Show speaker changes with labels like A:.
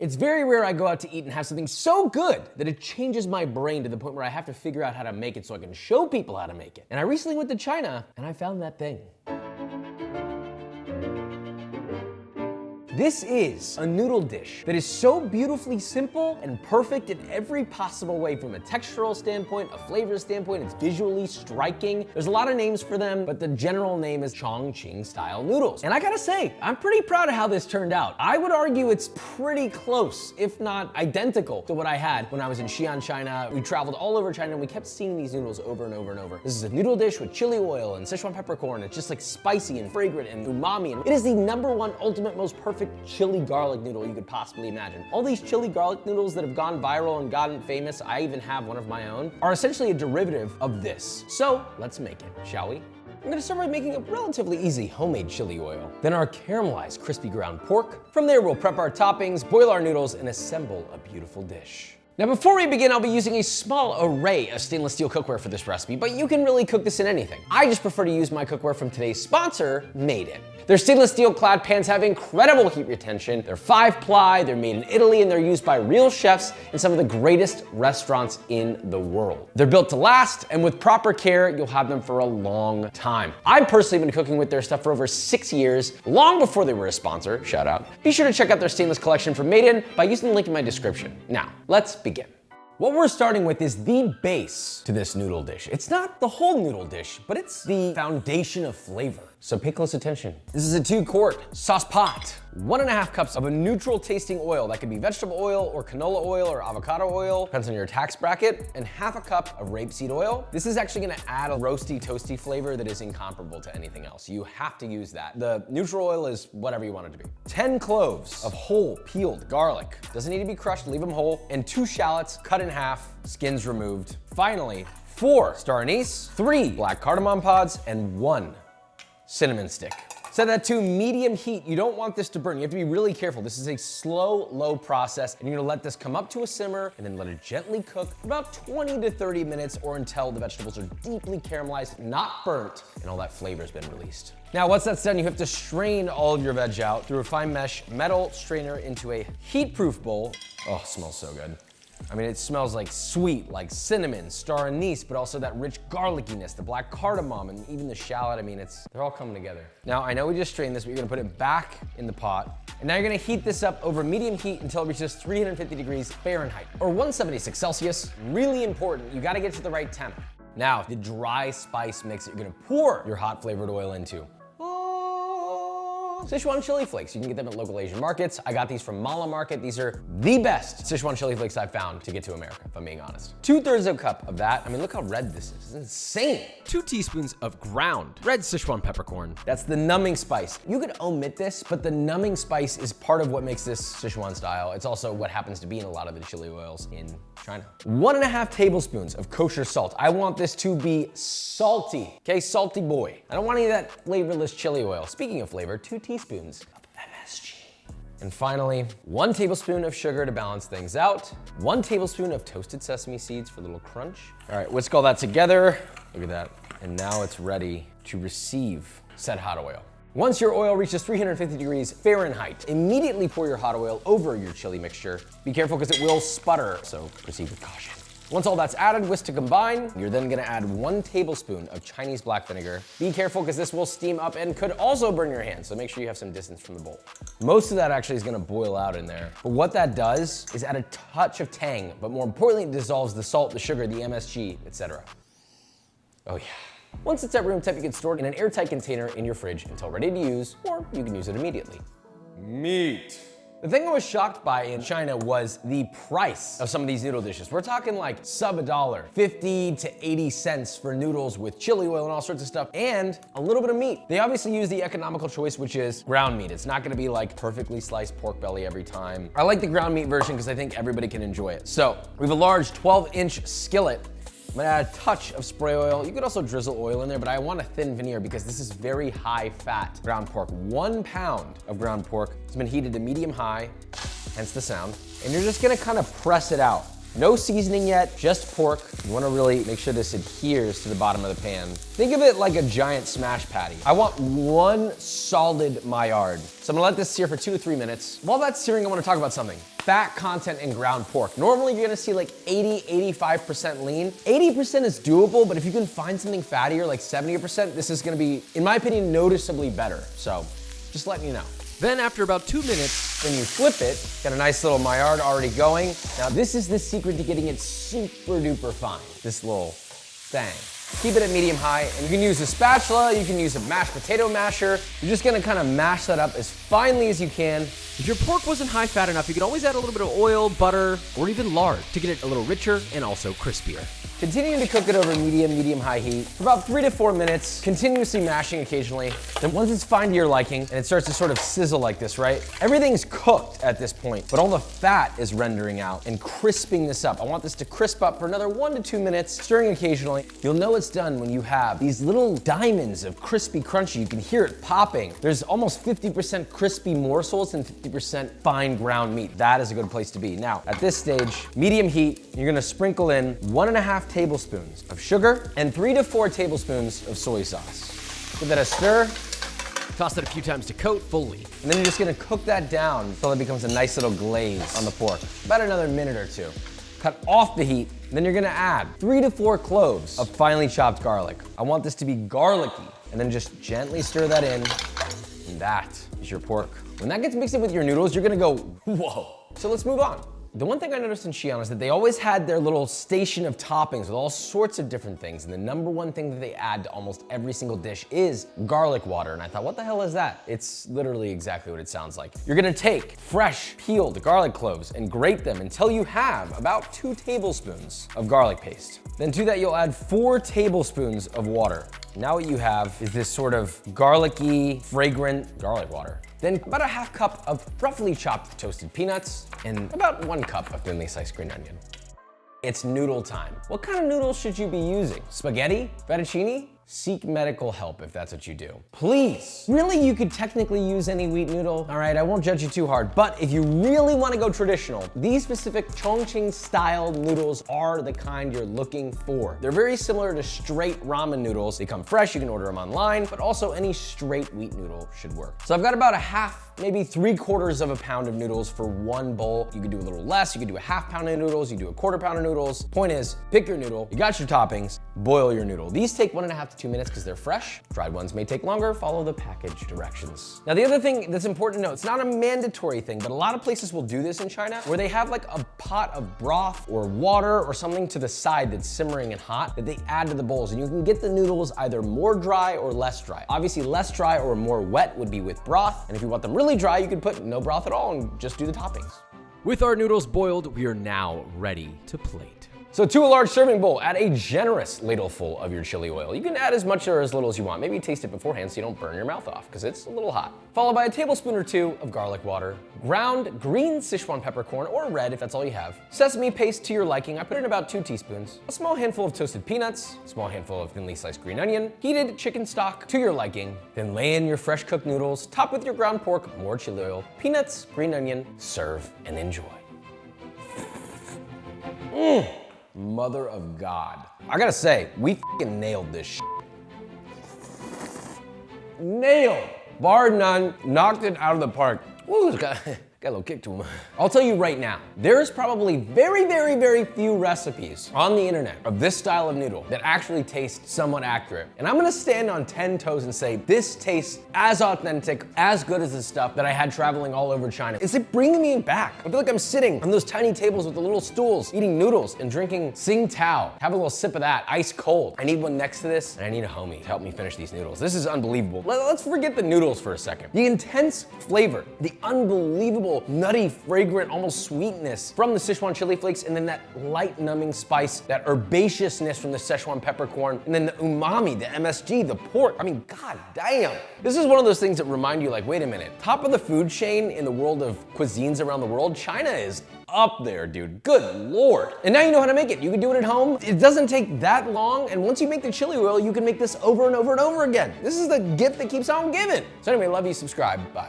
A: It's very rare I go out to eat and have something so good that it changes my brain to the point where I have to figure out how to make it so I can show people how to make it. And I recently went to China and I found that thing. This is a noodle dish that is so beautifully simple and perfect in every possible way, from a textural standpoint, a flavor standpoint. It's visually striking. There's a lot of names for them, but the general name is Chongqing style noodles. And I gotta say, I'm pretty proud of how this turned out. I would argue it's pretty close, if not identical, to what I had when I was in Xi'an, China. We traveled all over China and we kept seeing these noodles over and over and over. This is a noodle dish with chili oil and Sichuan peppercorn. It's just like spicy and fragrant and umami. And it is the #1 ultimate most perfect chili garlic noodle you could possibly imagine. All these chili garlic noodles that have gone viral and gotten famous, I even have one of my own, are essentially a derivative of this. So let's make it, shall we? I'm gonna start by making a relatively easy homemade chili oil. Then our caramelized crispy ground pork. From there, we'll prep our toppings, boil our noodles, and assemble a beautiful dish. Now before we begin, I'll be using a small array of stainless steel cookware for this recipe, but you can really cook this in anything. I just prefer to use my cookware from today's sponsor, Made In. Their stainless steel clad pans have incredible heat retention. They're 5-ply, they're made in Italy, and they're used by real chefs in some of the greatest restaurants in the world. They're built to last, and with proper care, you'll have them for a long time. I've personally been cooking with their stuff for over 6 years, long before they were a sponsor, shout out. Be sure to check out their stainless collection from Made In by using the link in my description. Now, let's begin. What we're starting with is the base to this noodle dish. It's not the whole noodle dish, but it's the foundation of flavor. So pay close attention. This is a 2-quart sauce pot. 1.5 cups of a neutral tasting oil. That could be vegetable oil or canola oil or avocado oil, depends on your tax bracket, and 1/2 cup of rapeseed oil. This is actually gonna add a roasty, toasty flavor that is incomparable to anything else. You have to use that. The neutral oil is whatever you want it to be. 10 cloves of whole peeled garlic. Doesn't need to be crushed, leave them whole. And 2 shallots cut in half, skins removed. Finally, 4 star anise, 3 black cardamom pods, and 1 cinnamon stick. Set that to medium heat. You don't want this to burn. You have to be really careful. This is a slow, low process, and you're gonna let this come up to a simmer and then let it gently cook for about 20 to 30 minutes or until the vegetables are deeply caramelized, not burnt, and all that flavor's been released. Now, once that's done, you have to strain all of your veg out through a fine mesh metal strainer into a heat-proof bowl. Oh, it smells so good. I mean, it smells like sweet, like cinnamon, star anise, but also that rich garlickiness, the black cardamom, and even the shallot. I mean, they're all coming together. Now, I know we just strained this, but you're gonna put it back in the pot. And now you're gonna heat this up over medium heat until it reaches 350 degrees Fahrenheit, or 176 Celsius. Really important, you gotta get to the right temp. Now, the dry spice mix that you're gonna pour your hot flavored oil into. Sichuan chili flakes. You can get them at local Asian markets. I got these from Mala Market. These are the best Sichuan chili flakes I've found to get to America, if I'm being honest. 2/3 of a cup of that. I mean, look how red this is. It's insane. 2 teaspoons of ground red Sichuan peppercorn. That's the numbing spice. You could omit this, but the numbing spice is part of what makes this Sichuan style. It's also what happens to be in a lot of the chili oils in China. 1.5 tablespoons of kosher salt. I want this to be salty, okay? Salty boy. I don't want any of that flavorless chili oil. Speaking of flavor, 2 teaspoons of MSG. And finally, 1 tablespoon of sugar to balance things out. 1 tablespoon of toasted sesame seeds for a little crunch. All right, whisk all that together. Look at that. And now it's ready to receive said hot oil. Once your oil reaches 350 degrees Fahrenheit, immediately pour your hot oil over your chili mixture. Be careful because it will sputter, so proceed with caution. Once all that's added, whisk to combine, you're then gonna add 1 tablespoon of Chinese black vinegar. Be careful because this will steam up and could also burn your hands, so make sure you have some distance from the bowl. Most of that actually is gonna boil out in there. But what that does is add a touch of tang, but more importantly, it dissolves the salt, the sugar, the MSG, etc. Oh yeah. Once it's at room temp, you can store it in an airtight container in your fridge until ready to use, or you can use it immediately. Meat. The thing I was shocked by in China was the price of some of these noodle dishes. We're talking like sub $1, 50 to 80 cents for noodles with chili oil and all sorts of stuff, and a little bit of meat. They obviously use the economical choice, which is ground meat. It's not gonna be like perfectly sliced pork belly every time. I like the ground meat version because I think everybody can enjoy it. So we have a large 12-inch skillet. I'm gonna add a touch of spray oil. You could also drizzle oil in there, but I want a thin veneer because this is very high fat ground pork. 1 pound of ground pork has been heated to medium high, hence the sound. And you're just gonna kind of press it out. No seasoning yet, just pork. You wanna really make sure this adheres to the bottom of the pan. Think of it like a giant smash patty. I want 1 solid Maillard. So I'm gonna let this sear for 2 to 3 minutes. While that's searing, I wanna talk about something. fat content in ground pork. Normally you're gonna see like 80-85% lean. 80% is doable, but if you can find something fattier, like 70%, this is gonna be, in my opinion, noticeably better. So just letting you know.
B: Then after about 2 minutes,
A: when you flip it, got a nice little Maillard already going. Now this is the secret to getting it super duper fine, this little thing. Keep it at medium high, and you can use a spatula, you can use a mashed potato masher. You're just gonna kind of mash that up as finely as you can.
B: if your pork wasn't high fat enough, you could always add a little bit of oil, butter, or even lard to get it a little richer and also crispier.
A: Continuing to cook it over medium-high heat for about 3 to 4 minutes, continuously mashing occasionally. Then once it's fine to your liking and it starts to sort of sizzle like this, right? Everything's cooked at this point, but all the fat is rendering out and crisping this up. I want this to crisp up for another 1 to 2 minutes, stirring occasionally. You'll know it's done when you have these little diamonds of crispy crunchy. You can hear it popping. There's almost 50% crispy morsels and 50% fine ground meat. That is a good place to be. Now, at this stage, medium heat, you're gonna sprinkle in 1.5 tablespoons of sugar and 3 to 4 tablespoons of soy sauce. Give that a stir.
B: Toss it a few times to coat fully.
A: And then you're just gonna cook that down until it becomes a nice little glaze on the pork. About another minute or two. Cut off the heat, then you're gonna add 3 to 4 cloves of finely chopped garlic. I want this to be garlicky, and then just gently stir that in, and that is your pork. When that gets mixed in with your noodles, you're gonna go, whoa. So let's move on. The one thing I noticed in Xi'an is that they always had their little station of toppings with all sorts of different things. And the number one thing that they add to almost every single dish is garlic water. And I thought, what the hell is that? It's literally exactly what it sounds like. You're gonna take fresh, peeled garlic cloves and grate them until you have about 2 tablespoons of garlic paste. Then to that, you'll add 4 tablespoons of water. Now what you have is this sort of garlicky, fragrant garlic water. Then about a half cup of roughly chopped toasted peanuts and about 1 cup of thinly sliced green onion. It's noodle time. What kind of noodles should you be using? Spaghetti? Fettuccine? Seek medical help if that's what you do. Please. Really, you could technically use any wheat noodle. All right, I won't judge you too hard, but if you really want to go traditional, these specific Chongqing style noodles are the kind you're looking for. They're very similar to straight ramen noodles. They come fresh, you can order them online, but also any straight wheat noodle should work. So I've got about a half, maybe 3/4 of a pound of noodles for 1 bowl. You could do a little less, you could do a half pound of noodles, you could do a 1/4 pound of noodles. Point is, pick your noodle, you got your toppings, boil your noodle. These take 1.5 to 2 minutes because they're fresh. Dried ones may take longer, follow the package directions. Now the other thing that's important to know, it's not a mandatory thing, but a lot of places will do this in China where they have like a pot of broth or water or something to the side that's simmering and hot that they add to the bowls, and you can get the noodles either more dry or less dry. Obviously less dry or more wet would be with broth, and if you want them really dry, you could put no broth at all and just do the toppings.
B: With our noodles boiled, we are now ready to plate.
A: So to a large serving bowl, add a generous ladleful of your chili oil. You can add as much or as little as you want. Maybe taste it beforehand so you don't burn your mouth off because it's a little hot. Followed by a tablespoon or 2 of garlic water, ground green Sichuan peppercorn or red if that's all you have, sesame paste to your liking. I put in about 2 teaspoons, a small handful of toasted peanuts, a small handful of thinly sliced green onion, heated chicken stock to your liking, then lay in your fresh cooked noodles, top with your ground pork, more chili oil, peanuts, green onion, serve and enjoy. Mother of God. I gotta say, we f***ing nailed this shit. Nailed. Bar none, knocked it out of the park. Woo, got a little kick to him. I'll tell you right now, there's probably very few recipes on the internet of this style of noodle that actually taste somewhat accurate. And I'm gonna stand on 10 toes and say this tastes as authentic, as good as the stuff that I had traveling all over China. It's like bringing me back. I feel like I'm sitting on those tiny tables with the little stools, eating noodles and drinking Tsingtao. Have a little sip of that, ice cold. I need one next to this, and I need a homie to help me finish these noodles. This is unbelievable. Let's forget the noodles for a second. The intense flavor, the unbelievable nutty, fragrant, almost sweetness from the Sichuan chili flakes, and then that light numbing spice, that herbaceousness from the Sichuan peppercorn, and then the umami, the MSG, the pork. I mean, god damn. This is one of those things that remind you like, wait a minute, top of the food chain in the world of cuisines around the world, China is up there, dude. Good Lord. And now you know how to make it. You can do it at home. It doesn't take that long, and once you make the chili oil, you can make this over and over and over again. This is the gift that keeps on giving. So anyway, love you, subscribe, bye.